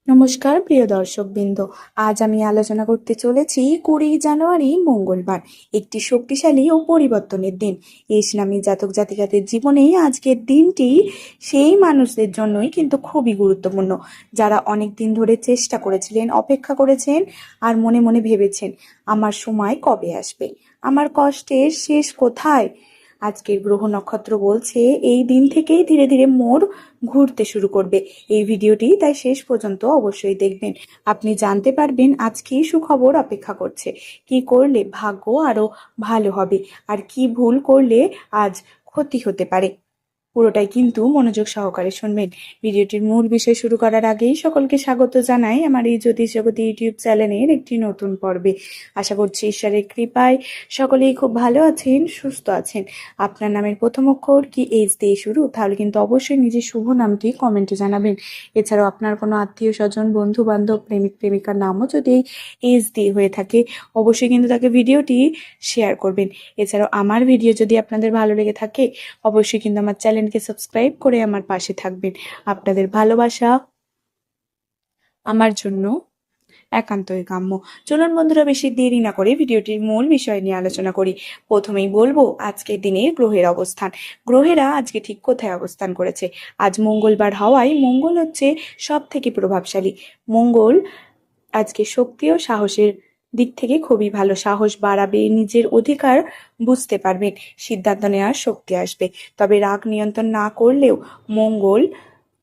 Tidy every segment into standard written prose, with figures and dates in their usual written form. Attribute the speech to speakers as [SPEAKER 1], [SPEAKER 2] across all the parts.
[SPEAKER 1] নমস্কার প্রিয় দর্শকবৃন্দ। আজ আমি আলোচনা করতে চলেছি 20 জানুয়ারি মঙ্গলবার, একটি শক্তিশালী ও পরিবর্তনের দিন। ইসলামী জাতক জাতিকাদের জীবনে আজকের দিনটি সেই মানুষদের জন্যই কিন্তু খুবই গুরুত্বপূর্ণ, যারা অনেক দিন ধরে চেষ্টা করেছিলেন, অপেক্ষা করেছেন আর মনে মনে ভেবেছেন, আমার সময় কবে আসবে, আমার কষ্টের শেষ কোথায়। আজকের গ্রহ নক্ষত্র বলছে এই দিন থেকেই ধীরে ধীরে মোড় ঘুরতে শুরু করবে। এই ভিডিওটি তাই শেষ পর্যন্ত অবশ্যই দেখবেন। আপনি জানতে পারবেন আজ কি সুখবর অপেক্ষা করছে, কি করলে ভাগ্য আরো ভালো হবে, আর কি ভুল করলে আজ ক্ষতি হতে পারে। পুরোটাই কিন্তু মনোযোগ সহকারে শুনবেন। ভিডিওটির মূল বিষয় শুরু করার আগেই সকলকে স্বাগত জানাই আমার এই জ্যোতিষ জগতি ইউটিউব চ্যানেলের একটি নতুন পর্বে। আশা করছি ঈশ্বরের কৃপায় সকলেই খুব ভালো আছেন, সুস্থ আছেন। আপনার নামের প্রথম অক্ষর কি এইচ দিয়ে শুরু, তাহলে কিন্তু অবশ্যই নিজের শুভ নামটি কমেন্টে জানাবেন। এছাড়াও আপনার কোনো আত্মীয় স্বজন, বন্ধু বান্ধব, প্রেমিক প্রেমিকার নামও যদি এইচ দিয়ে হয়ে থাকে, অবশ্যই কিন্তু তাকে ভিডিওটি শেয়ার করবেন। এছাড়াও আমার ভিডিও যদি আপনাদের ভালো লেগে থাকে, অবশ্যই কিন্তু আমার চ্যানেলকে সাবস্ক্রাইব করে আমার পাশে থাকবেন। আপনাদের ভালোবাসা আমার জন্য একান্তই কাম্য। চলুন বন্ধুরা, বেশি দেরি না করে ভিডিওটির মূল বিষয় নিয়ে আলোচনা করি। প্রথমেই বলবো আজকের দিনের গ্রহের অবস্থান। গ্রহেরা আজকে ঠিক কোথায় অবস্থান করেছে। আজ মঙ্গলবার হওয়ায় মঙ্গল হচ্ছে সব থেকে প্রভাবশালী। মঙ্গল আজকে শক্তি ও সাহসের দিক থেকে খুবই ভালো। সাহস বাড়াবে, নিজের অধিকার বুঝতে পারবেন, সিদ্ধান্ত নেওয়ার শক্তি আসবে। তবে রাগ নিয়ন্ত্রণ না করলেও মঙ্গল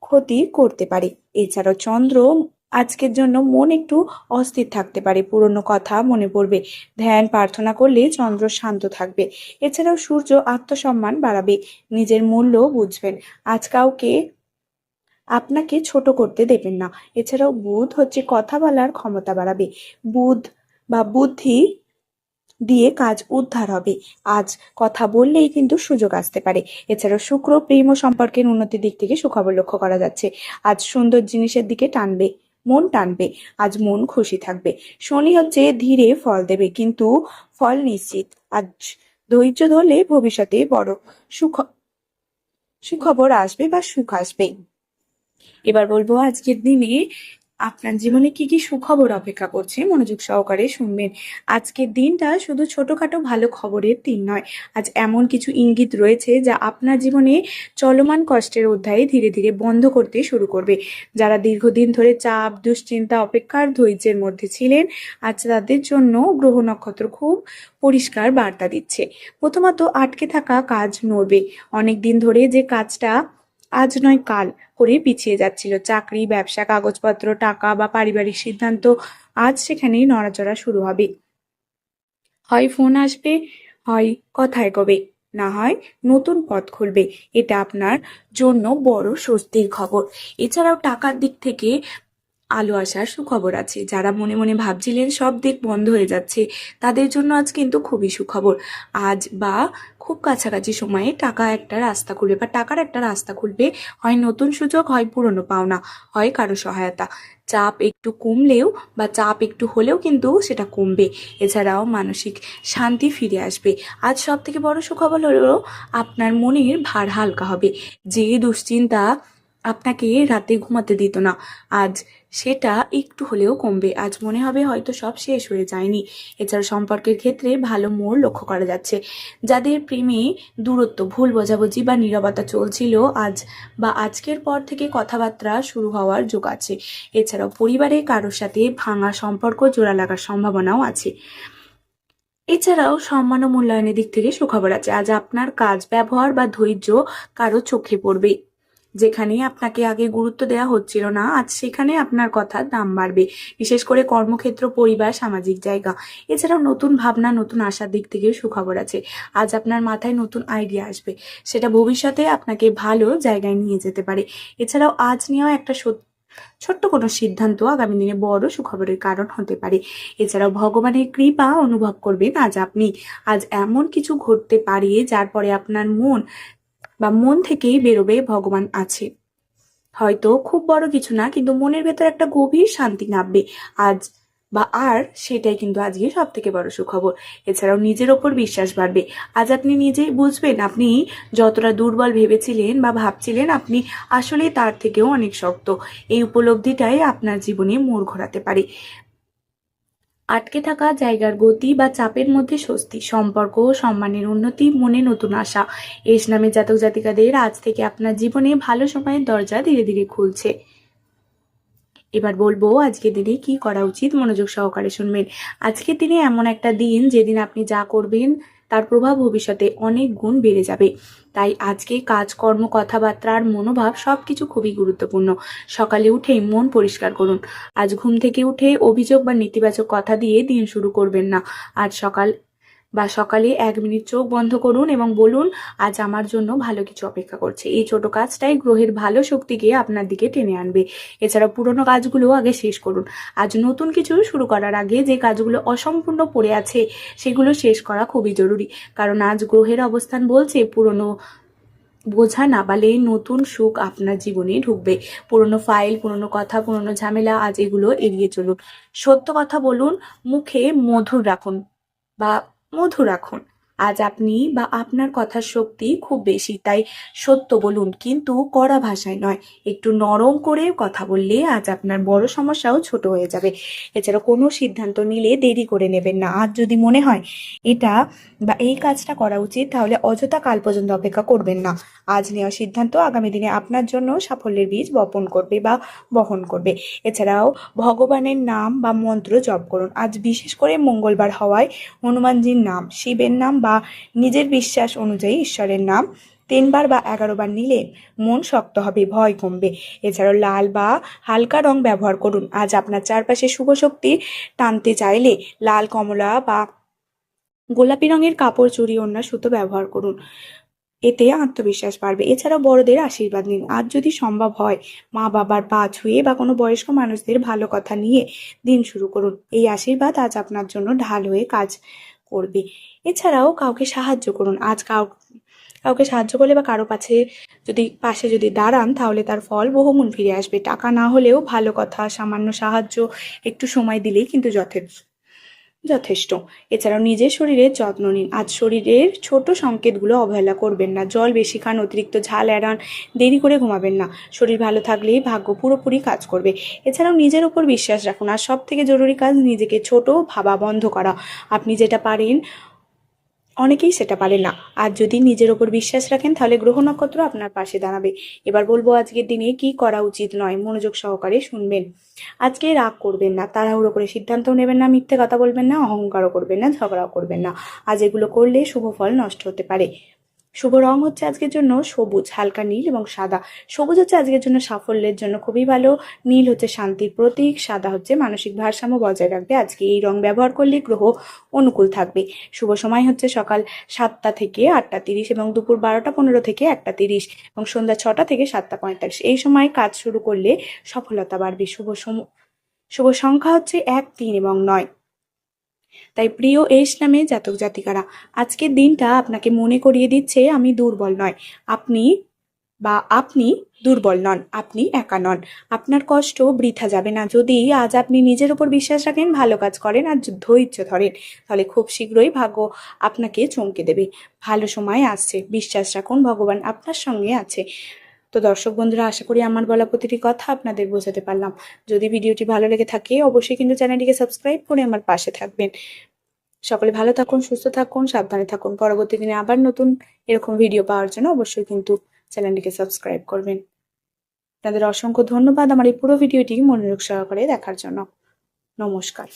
[SPEAKER 1] ক্ষতি করতে পারে। এছাড়াও চন্দ্র আজকের জন্য মন একটু অস্থির থাকতে পারে, পুরনো কথা মনে পড়বে। ধ্যান প্রার্থনা করলে চন্দ্র শান্ত থাকবে। এছাড়াও সূর্য আত্মসম্মান বাড়াবে, নিজের মূল্য বুঝবেন, আজ কাউকে আপনাকে ছোট করতে দেবেন না। এছাড়াও বুধ হচ্ছে কথা বলার ক্ষমতা বাড়াবে, বুধ বা বুদ্ধি দিয়ে কাজ উদ্ধার হবে। আজ কথা বললেই কিন্তু সুযোগ আসতে পারে। এছাড়াও শুক্র প্রেম ও সম্পর্কের উন্নতির দিক থেকে সুখবর লক্ষ্য করা যাচ্ছে। আজ সুন্দর জিনিসের দিকে মন টানবে। আজ মন খুশি থাকবে। শনি হচ্ছে ধীরে ফল দেবে, কিন্তু ফল নিশ্চিত। আজ ধৈর্য ধরলে ভবিষ্যতে বড় সুখ সুখবর আসবে বা সুখ আসবে। এবার বলবো আজকের দিনে আপনার জীবনে কি কি সুখবর অপেক্ষা করছে, মনোযোগ সহকারে শুনবেন। আজকের দিনটা শুধু ছোটখাটো ভালো খবরের দিন নয়। আজ এমন কিছু ইঙ্গিত রয়েছে যা আপনার জীবনে চলমান কষ্টের অধ্যায়ে ধীরে ধীরে বন্ধ করতে শুরু করবে। যারা দীর্ঘদিন ধরে চাপ, দুশ্চিন্তা, অপেক্ষার ধৈর্যের মধ্যে ছিলেন, আজ তাদের জন্য গ্রহ নক্ষত্র খুব পরিষ্কার বার্তা দিচ্ছে। প্রথমত, আটকে থাকা কাজ নড়বে। অনেক দিন ধরে যে কাজটা আজ নয় কাল করে পিছিয়ে যাচ্ছিল, চাকরি, ব্যবসা, কাগজপত্র, টাকা বা পারিবারিক সিদ্ধান্ত, আজ সেখানেই নড়াচড়া শুরু হবে। হয় ফোন আসবে, হয় কথা এগোবে, না হয় নতুন পথ খুলবে। এটা আপনার জন্য বড় স্বস্তির খবর। এছাড়াও টাকার দিক থেকে আলো আসার সুখবর আছে। যারা মনে মনে ভাবছিলেন সব দিক বন্ধ হয়ে যাচ্ছে, তাদের জন্য আজ কিন্তু খুবই সুখবর। আজ বা খুব কাছাকাছি সময়ে টাকার একটা রাস্তা খুলবে। হয় নতুন সুযোগ, হয় পুরনো পাওনা, হয় কারো সহায়তা। চাপ একটু কমলেও বা চাপ একটু হলেও কিন্তু সেটা কমবে। এছাড়াও মানসিক শান্তি ফিরে আসবে। আজ সব থেকে বড় সুখবর হলো আপনার মনের ভার হালকা হবে। যে দুশ্চিন্তা আপনাকে রাতে ঘুমাতে দিত না, আজ সেটা একটু হলেও কমবে। আজ মনে হবে হয়তো সব শেষ হয়ে যায়নি। এছাড়া সম্পর্কের ক্ষেত্রে ভালো মোড় লক্ষ্য করা যাচ্ছে। যাদের প্রেমে দূরত্ব, ভুল বোঝাবুঝি বা নীরবতা চলছিল, আজ বা আজকের পর থেকে কথাবার্তা শুরু হওয়ার যোগ আছে। এছাড়াও পরিবারে কারোর সাথে ভাঙা সম্পর্ক জোড়া লাগার সম্ভাবনাও আছে। এছাড়াও সম্মান ও মূল্যায়নের দিক থেকে সুখবর আছে। আজ আপনার কাজ, ব্যবহার বা ধৈর্য কারো চোখে পড়বে। যেখানে আপনাকে আগে গুরুত্ব দেওয়া হচ্ছিল না, আজ সেখানে আপনার কথার দাম বাড়বে। বিশেষ করে কর্মক্ষেত্র, পরিবার, সামাজিক জায়গা। এছাড়াও নতুন ভাবনা, নতুন আশার দিক থেকে সুখবর আছে। আজ আপনার মাথায় নতুন আইডিয়া আসবে, সেটা ভবিষ্যতে আপনাকে ভালো জায়গায় নিয়ে যেতে পারে। এছাড়াও আজ নেওয়া একটা ছোট্ট কোনো সিদ্ধান্ত আগামী দিনে বড় সুখবরের কারণ হতে পারে। এছাড়াও ভগবানের কৃপা অনুভব করবেন আজ আপনি। আজ এমন কিছু ঘটতে পারে যার পরে আপনার মন থেকেই বেরোবে ভগবান আছে। হয়তো খুব বড় কিছু না, কিন্তু মনের ভেতর একটা গভীর শান্তি নামবে। আজ বা আর সেটাই কিন্তু আজকে সব থেকে বড় সুখবর। এছাড়াও নিজের ওপর বিশ্বাস বাড়বে। আজ আপনি নিজেই বুঝবেন আপনি যতটা দুর্বল ভেবেছিলেন বা ভাবছিলেন আপনি আসলেই তার থেকেও অনেক শক্ত। এই উপলব্ধিটাই আপনার জীবনে মোড় ঘোরাতে পারে। আটকে থাকা জায়গার গতি বা চাপের মধ্যে স্বস্তি, সম্পর্ক ও সম্মানের উন্নতি, মনে নতুন আশা। এস নামে জাতক জাতিকাদের আজ থেকে আপনার জীবনে ভালো সময়ের দরজা ধীরে ধীরে খুলছে। এবার বলবো আজকের দিনে কি করা উচিত, মনোযোগ সহকারে শুনবেন। আজকের দিনে এমন একটা দিন যেদিন আপনি যা করবেন তার প্রভাব ভবিষ্যতে অনেক গুণ বেড়ে যাবে। তাই আজকে কাজকর্ম, কথাবার্তা আর মনোভাব সবকিছু খুবই গুরুত্বপূর্ণ। সকালে উঠেই মন পরিষ্কার করুন। আজ ঘুম থেকে উঠে অভিযোগ বা নেতিবাচক কথা দিয়ে দিন শুরু করবেন না। আজ সকালে 1 মিনিট চোখ বন্ধ করুন এবং বলুন, আজ আমার জন্য ভালো কিছু অপেক্ষা করছে। এই ছোট কাজটাই গ্রহের ভালো শক্তিকে আপনার দিকে টেনে আনবে। এছাড়া পুরনো কাজগুলো আগে শেষ করুন। আজ নতুন কিছু শুরু করার আগে যে কাজগুলো অসম্পূর্ণ পড়ে আছে সেগুলো শেষ করা খুবই জরুরি। কারণ আজ গ্রহের অবস্থান বলছে পুরনো বোঝা নাবালে নতুন সুখ আপনার জীবনে ঢুকবে। পুরনো ফাইল, পুরনো কথা, পুরনো ঝামেলা আজ এগুলো এড়িয়ে চলুন। সত্য কথা বলুন, মুখে মধু রাখুন। আজ আপনি বা আপনার কথার শক্তি খুব বেশি, তাই সত্য বলুন, কিন্তু কড়া ভাষায় নয়। একটু নরম করে কথা বললে আজ আপনার বড় সমস্যাও ছোট হয়ে যাবে। এছাড়া কোনো সিদ্ধান্ত নিলে দেরি করে নেবেন না। আজ যদি মনে হয় এটা বা এই কাজটা করা উচিত, তাহলে অযথা কাল পর্যন্ত অপেক্ষা করবেন না। আজ নেওয়া সিদ্ধান্ত আগামী দিনে আপনার জন্য সাফল্যের বীজ বহন করবে। এছাড়াও ভগবানের নাম বা মন্ত্র জপ করুন। আজ বিশেষ করে মঙ্গলবার হওয়ায় হনুমানজির নাম, শিবের নাম বা নিজের বিশ্বাস অনুযায়ী ঈশ্বরের নাম 3 বার বা 11 বার নিলে মন শক্ত হবে, ভয় কমবে। এছাড়াও লাল বা হালকা রং ব্যবহার করুন। আজ আপনার চারপাশে শুভ শক্তি টানতে চাইলে লাল, কমলা বা গোলাপি রঙের কাপড়, চুড়ি, ওড়না, সুতো ব্যবহার করুন। এতে আত্মবিশ্বাস বাড়বে। এছাড়াও বড়দের আশীর্বাদ নিন। আজ যদি সম্ভব হয় মা বাবার পা ছুঁয়ে বা কোনো বয়স্ক মানুষদের ভালো কথা নিয়ে দিন শুরু করুন। এই আশীর্বাদ আজ আপনার জন্য ঢাল হয়ে কাজ করবে। এছাড়াও কাউকে সাহায্য করুন। আজ কাউকে সাহায্য করলে বা কারো পাশে যদি দাঁড়ান, তাহলে তার ফল বহুগুণ ফিরে আসবে। টাকা না হলেও ভালো কথা, সামান্য সাহায্য, একটু সময় দিলেই কিন্তু যথেষ্ট। এছাড়াও নিজের শরীরের যত্ন নিন। আজ শরীরের ছোট সংকেতগুলো অবহেলা করবেন না। জল বেশি খান, অতিরিক্ত ঝাল এড়ান, দেরি করে ঘুমাবেন না। শরীর ভালো থাকলেই ভাগ্য পুরোপুরি কাজ করবে। এছাড়াও নিজের উপর বিশ্বাস রাখুন। আর সব থেকে জরুরি কাজ নিজেকে ছোট ভাবা বন্ধ করা। আপনি যেটা পারেন অনেকেই সেটা পারে না। আর যদি নিজের ওপর বিশ্বাস রাখেন, তাহলে গ্রহ নক্ষত্র আপনার পাশে দাঁড়াবে। এবার বলবো আজকের দিনে কি করা উচিত নয়, মনোযোগ সহকারে শুনবেন। আজকে রাগ করবেন না, তাড়াহুড়ো করে সিদ্ধান্তও নেবেন না, মিথ্যে কথা বলবেন না, অহংকারও করবেন না, ঝগড়াও করবেন না। আজ এগুলো করলে শুভ ফল নষ্ট হতে পারে। শুভ রং হচ্ছে আজকের জন্য সবুজ, হালকা নীল এবং সাদা। সবুজ হচ্ছে আজকের জন্য সাফল্যের জন্য খুবই ভালো। নীল হচ্ছে শান্তির প্রতীক। সাদা হচ্ছে মানসিক ভারসাম্য বজায় রাখবে। আজকে এই রং ব্যবহার করলে গ্রহ অনুকূল থাকবে। শুভ সময় হচ্ছে সকাল 7টা থেকে 8টা 30 এবং দুপুর 12টা 15 থেকে 1টা 30 এবং সন্ধ্যা 6টা থেকে 7টা 45। এই সময় কাজ শুরু করলে সফলতা বাড়বে। শুভ সংখ্যা হচ্ছে 1, 3 এবং 9। তাই প্রিয় এস নামে জাতক জাতিকারা, আজকের দিনটা আপনাকে মনে করিয়ে দিচ্ছে আমি দুর্বল নয়। আপনি দুর্বল নন, আপনি একা নন। আপনার কষ্ট বৃথা যাবে না। যদি আজ আপনি নিজের উপর বিশ্বাস রাখেন, ভালো কাজ করেন আর ধৈর্য ধরেন, তাহলে খুব শীঘ্রই ভাগ্য আপনাকে চমকে দেবে। ভালো সময় আসছে, বিশ্বাস রাখুন, ভগবান আপনার সঙ্গে আছে। তো দর্শক বন্ধুরা, আশা করি আমার বলা প্রতিটি কথা আপনাদের বোঝাতে পারলাম। যদি ভিডিওটি ভালো লেগে থাকে, অবশ্যই কিন্তু চ্যানেলটিকে সাবস্ক্রাইব করে আমার পাশে থাকবেন। সকলে ভালো থাকুন, সুস্থ থাকুন, সাবধানে থাকুন। পরবর্তী দিনে আবার নতুন এরকম ভিডিও পাওয়ার জন্য অবশ্যই কিন্তু চ্যানেলটিকে সাবস্ক্রাইব করবেন। আপনাদের অসংখ্য ধন্যবাদ আমার এই পুরো ভিডিওটি মনোযোগ সহকারে দেখার জন্য। নমস্কার।